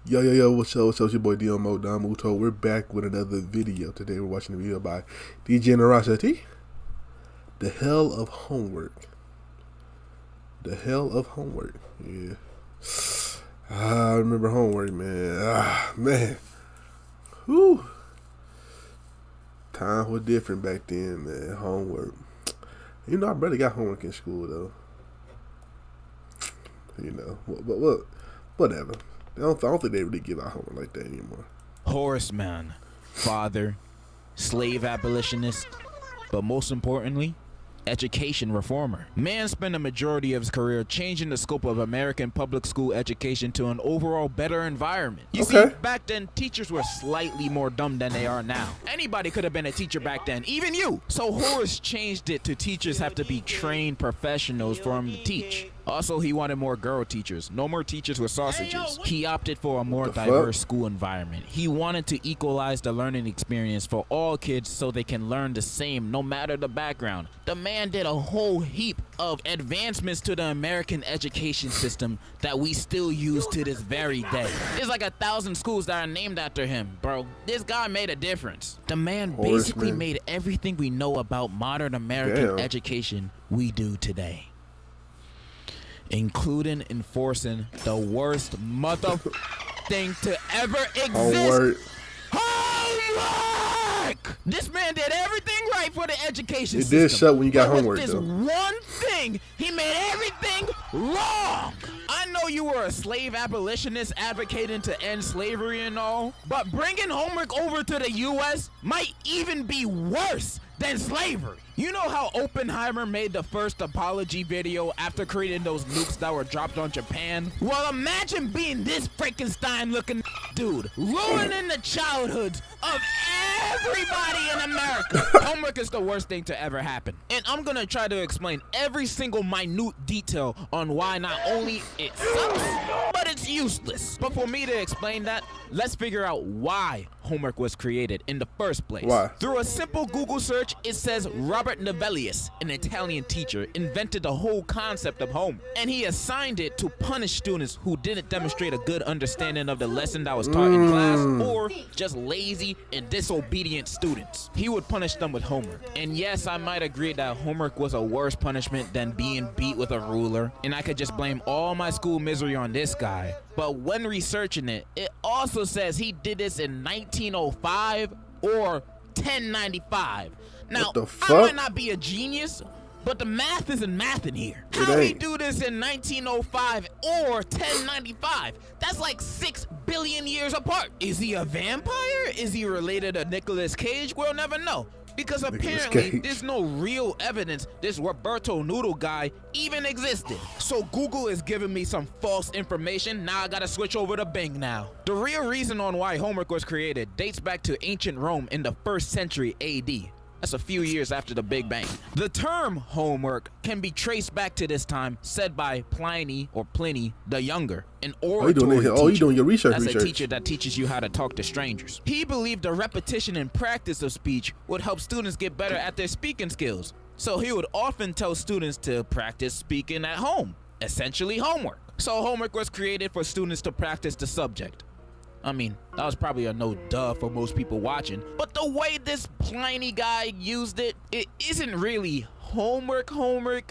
Yo, what's up? It's your boy Domuto. We're back with another video. Today we're watching a video by Degenerocity. The hell of homework. The hell of homework. Yeah. I remember homework, man. Man. Whew. Times were different back then, man. Homework. You know, I barely got homework in school, though. You know, but whatever. I don't think they really give out homework like that anymore. Horseman, father, slave abolitionist, but most importantly, education reformer. Man spent a majority of his career changing the scope of American public school education to an overall better environment. You see, back then, teachers were slightly more dumb than they are now. Anybody could have been a teacher back then, even you. So Horace changed it to teachers have to be trained professionals for him to teach. Also, he wanted more girl teachers, no more teachers with sausages. He opted for a more diverse school environment. He wanted to equalize the learning experience for all kids so they can learn the same no matter the background. The man did a whole heap of advancements to the American education system that we still use to this very day. There's like 1,000 schools that are named after him, bro. This guy made a difference. The man basically made everything we know about modern American education we do today, including enforcing the worst mother thing to ever exist. Homework! This man did everything right for the education system. It did show when you got homework, this though. One thing, he made everything wrong. I know you were a slave abolitionist advocating to end slavery and all, but bringing homework over to the U.S. might even be worse than slavery. You know how Oppenheimer made the first apology video after creating those nukes that were dropped on Japan? Well, imagine being this Frankenstein looking dude, ruining the childhoods of everybody in America. Homework is the worst thing to ever happen. And I'm gonna try to explain every single minute detail on why not only it sucks, but it's useless. But for me to explain that, let's figure out why homework was created in the first place. Why? Through a simple Google search, it says Robert Novellius, an Italian teacher, invented the whole concept of homework, and he assigned it to punish students who didn't demonstrate a good understanding of the lesson that was taught in class, or just lazy and disobedient students. He would punish them with homework. And yes, I might agree that homework was a worse punishment than being beat with a ruler, and I could just blame all my school misery on this guy. But when researching it, it also says he did this in 1905 or 1095. Now, I might not be a genius, but the math isn't math in here. How he do this in 1905 or 1095? That's like 6 billion years apart. Is he a vampire? Is he related to Nicolas Cage? We'll never know, because apparently there's no real evidence this Roberto Noodle guy even existed. So Google is giving me some false information. Now I gotta switch over to Bing now. The real reason on why homework was created dates back to ancient Rome in the 1st century AD. That's a few years after the Big Bang. The term homework can be traced back to this time, said by Pliny or Pliny the Younger, an oratory teacher. Oh, you doing your research? That's a teacher that teaches you how to talk to strangers. He believed the repetition and practice of speech would help students get better at their speaking skills. So he would often tell students to practice speaking at home, essentially homework. So homework was created for students to practice the subject. I mean, that was probably a no-duh for most people watching, but the way this Pliny guy used it, it isn't really homework.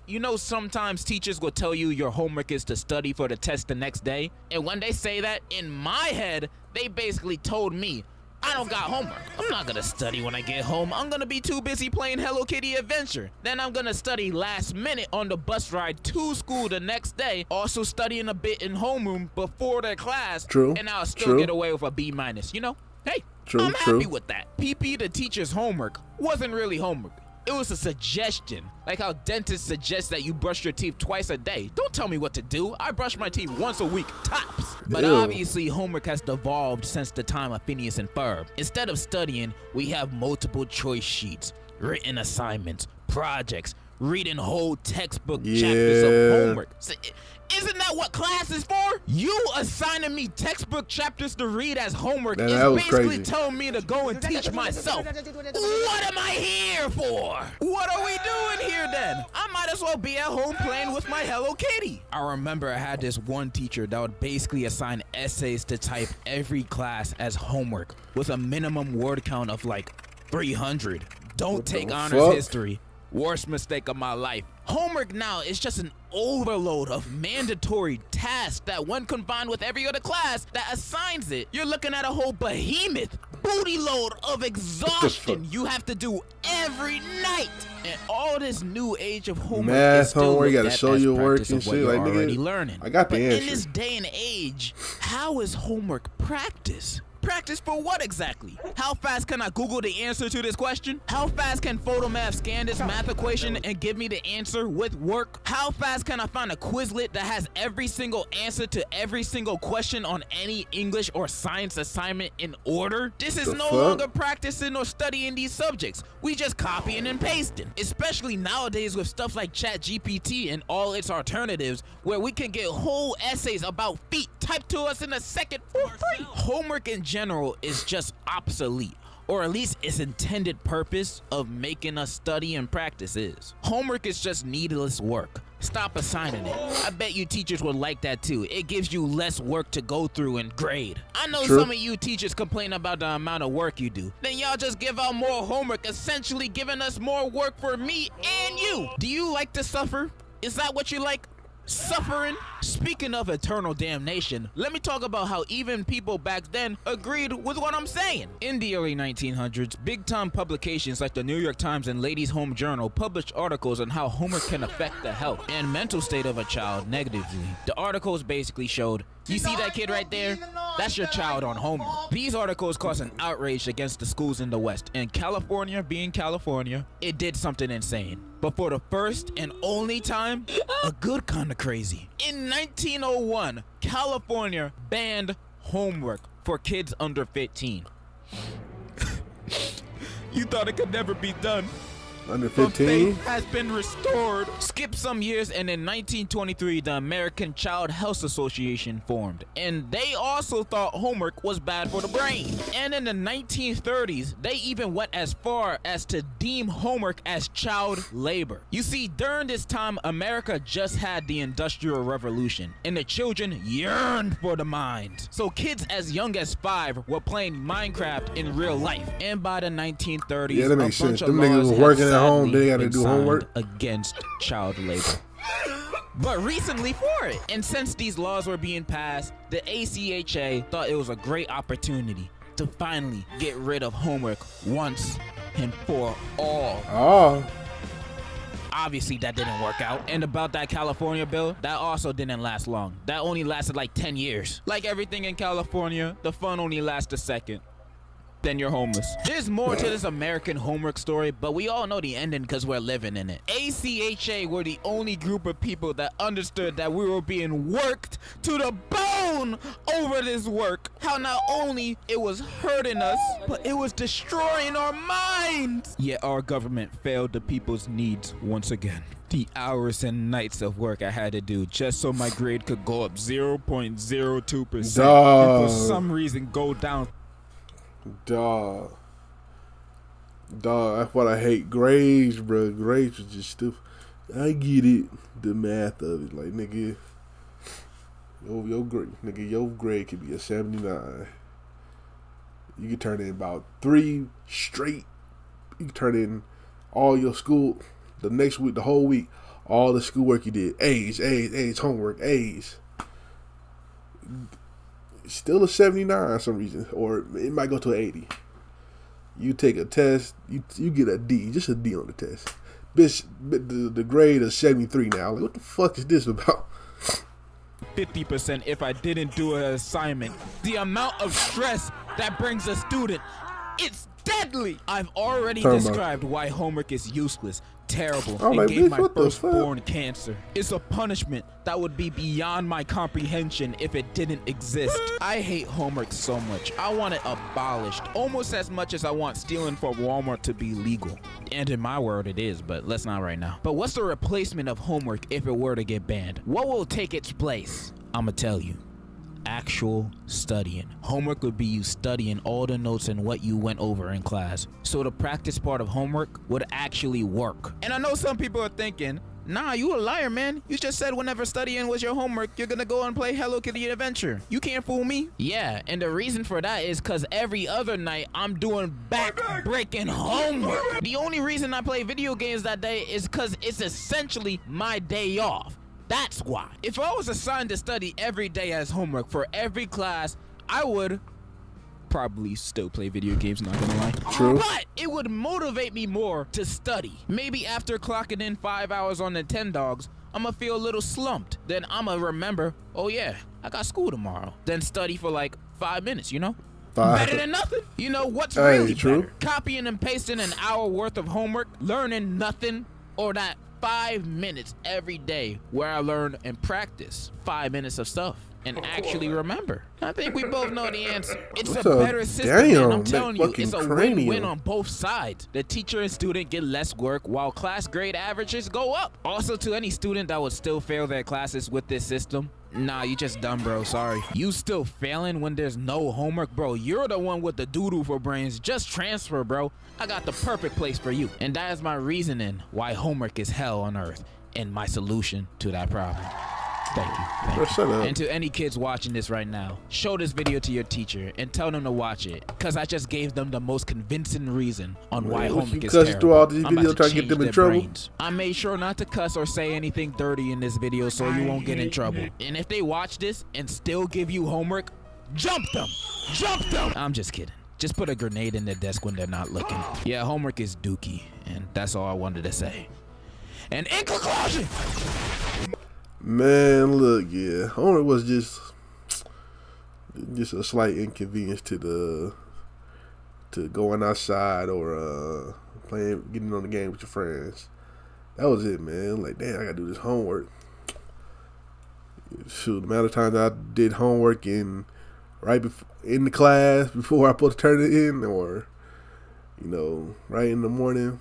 You know, sometimes teachers will tell you your homework is to study for the test the next day, and when they say that, in my head, they basically told me, I don't got homework. I'm not gonna study when I get home. I'm gonna be too busy playing Hello Kitty Adventure. Then I'm gonna study last minute on the bus ride to school the next day, also studying a bit in homeroom before their class, and I'll still get away with a B-. You know? Hey, I'm happy with that. PP, the teacher's homework, wasn't really homework. It was a suggestion, like how dentists suggest that you brush your teeth twice a day. Don't tell me what to do. I brush my teeth once a week, tops. But obviously, homework has devolved since the time of Phineas and Ferb. Instead of studying, we have multiple choice sheets, written assignments, projects, reading whole textbook chapters of homework. So Isn't that what class is for? You assigning me textbook chapters to read as homework Man, is that was basically crazy. telling me to go and teach myself. What am I here for? What are we doing here then? I might as well be at home playing with my Hello Kitty. I remember I had this one teacher that would basically assign essays to type every class as homework with a minimum word count of like 300. Don't take honors history. Worst mistake of my life. Homework now is just an overload of mandatory tasks that when combined with every other class that assigns it, you're looking at a whole behemoth booty load of exhaustion you have to do every night. And all this new age of homework math is still homework, you looked gotta at show as your work practice and of what shit. you're Like, already nigga, learning. I got the but answer. in this day and age, how is homework practice? Practice for what exactly? How fast can I Google the answer to this question? How fast can Photomath scan this math equation and give me the answer with work? How fast can I find a Quizlet that has every single answer to every single question on any English or science assignment in order? This is no longer practicing or studying these subjects. We just copying and pasting. Especially nowadays with stuff like ChatGPT and all its alternatives, where we can get whole essays about feet typed to us in a second for free. Homework in general is just obsolete, or at least its intended purpose of making us study and practice is. Homework is just needless work. Stop assigning it. I bet you teachers would like that too. It gives you less work to go through and grade. I know some of you teachers complain about the amount of work you do. Then y'all just give out more homework, essentially giving us more work for me and you. Do you like to suffer? Is that what you like? Suffering? Speaking of eternal damnation, let me talk about how even people back then agreed with what I'm saying. In the early 1900s, big-time publications like the New York Times and Ladies' Home Journal published articles on how homework can affect the health and mental state of a child negatively. The articles basically showed, you see that kid right there? That's your child on homework. These articles caused an outrage against the schools in the West, and California being California, it did something insane. But for the first and only time, a good kind of crazy. In 1901, California banned homework for kids under 15. You thought it could never be done. Under But 15? faith has been restored. Skip some years, and in 1923, the American Child Health Association formed, and they also thought homework was bad for the brain. And in the 1930s, they even went as far as to deem homework as child labor. You see, during this time, America just had the Industrial Revolution, and the children yearned for the mines. So kids as young as 5 were playing Minecraft in real life. And by the 1930s, Yeah, that makes a bunch sense. of Them niggas laws was had working at home, sadly they gotta been do signed homework. against child labor. But recently for it. And since these laws were being passed, the ACHA thought it was a great opportunity to finally get rid of homework once and for all. Oh. Obviously that didn't work out. And about that California bill, that also didn't last long. That only lasted like 10 years. Like everything in California, the fun only lasts a second. Then you're homeless. There's more to this American homework story, but we all know the ending because we're living in it. ACHA were the only group of people that understood that we were being worked to the bone over this work. How not only it was hurting us, but it was destroying our minds. Yet our government failed the people's needs once again. The hours and nights of work I had to do just so my grade could go up 0.02% and for some reason go down. Dog, that's what I hate. Grades, bro. Grades was just stupid. I get it, the math of it. Like, nigga, your grade could be a 79. You can turn in about 3 straight. You can turn in all your school the next week, the whole week, all the schoolwork you did. A's, homework, A's. Still a 79 for some reason, or it might go to an 80. You take a test, you get a D, just a D on the test. Bitch, the grade is 73 now. Like, what the fuck is this about? 50% if I didn't do an assignment. The amount of stress that brings a student, it's deadly. I've already described why homework is useless. terrible I'm and like, gave bitch, my what the fuck? firstborn cancer. It's a punishment that would be beyond my comprehension if it didn't exist. I hate homework so much. I want it abolished, almost as much as I want stealing from Walmart to be legal. And in my world it is, but let's not right now. But what's the replacement of homework if it were to get banned? What will take its place? I'ma tell you. Actual studying. Homework would be you studying all the notes and what you went over in class. So the practice part of homework would actually work. And I know some people are thinking, nah, you a liar, man. You just said whenever studying was your homework, you're gonna go and play Hello Kitty Adventure. You can't fool me. Yeah, and the reason for that is because every other night I'm doing back-breaking homework. The only reason I play video games that day is because it's essentially my day off. That's why. If I was assigned to study every day as homework for every class, I would probably still play video games, not gonna lie. True. But it would motivate me more to study. Maybe after clocking in 5 hours on Nintendogs, I'ma feel a little slumped. Then I'ma remember, oh yeah, I got school tomorrow. Then study for like 5 minutes, you know? Better than nothing. You know what's really better? Copying and pasting an hour worth of homework, learning nothing, or that 5 minutes every day where I learn and practice 5 minutes of stuff and actually remember. I think we both know the answer. It's a better system, and I'm telling you, it's a win-win on both sides. The teacher and student get less work while class grade averages go up. Also, to any student that would still fail their classes with this system, nah, you just dumb, bro. Sorry. You still failing when there's no homework, bro. You're the one with the doo-doo for brains. Just transfer, bro. I got the perfect place for you. And that is my reasoning why homework is hell on earth and my solution to that problem. Thank you. Thank you. And to any kids watching this right now, show this video to your teacher and tell them to watch it, because I just gave them the most convincing reason on why homework is terrible. Through all these videos trying to get them in trouble. Brains. I made sure not to cuss or say anything dirty in this video so you won't get in trouble. And if they watch this and still give you homework, jump them! Jump them! I'm just kidding. Just put a grenade in their desk when they're not looking. Yeah, homework is dookie, and that's all I wanted to say. And in conclusion, man, look, yeah, homework was just a slight inconvenience to going outside or getting on the game with your friends. That was it, man. Like, damn, I gotta do this homework. Shoot, the amount of times I did homework in the class before I supposed to turn it in, or right in the morning,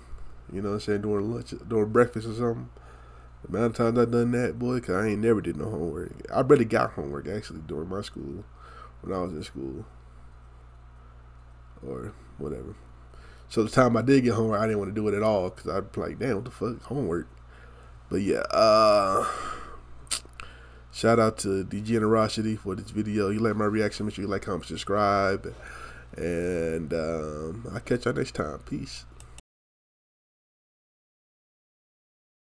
you know what I'm saying, during lunch, during breakfast or something. The amount of times I done that, boy, because I ain't never did no homework. I barely got homework, actually, during my school, when I was in school, or whatever. So the time I did get homework, I didn't want to do it at all, because I'd be like, damn, what the fuck, homework? But yeah, shout out to Degenerocity for this video. You like my reaction, make sure you like, comment, subscribe, and I'll catch y'all next time. Peace.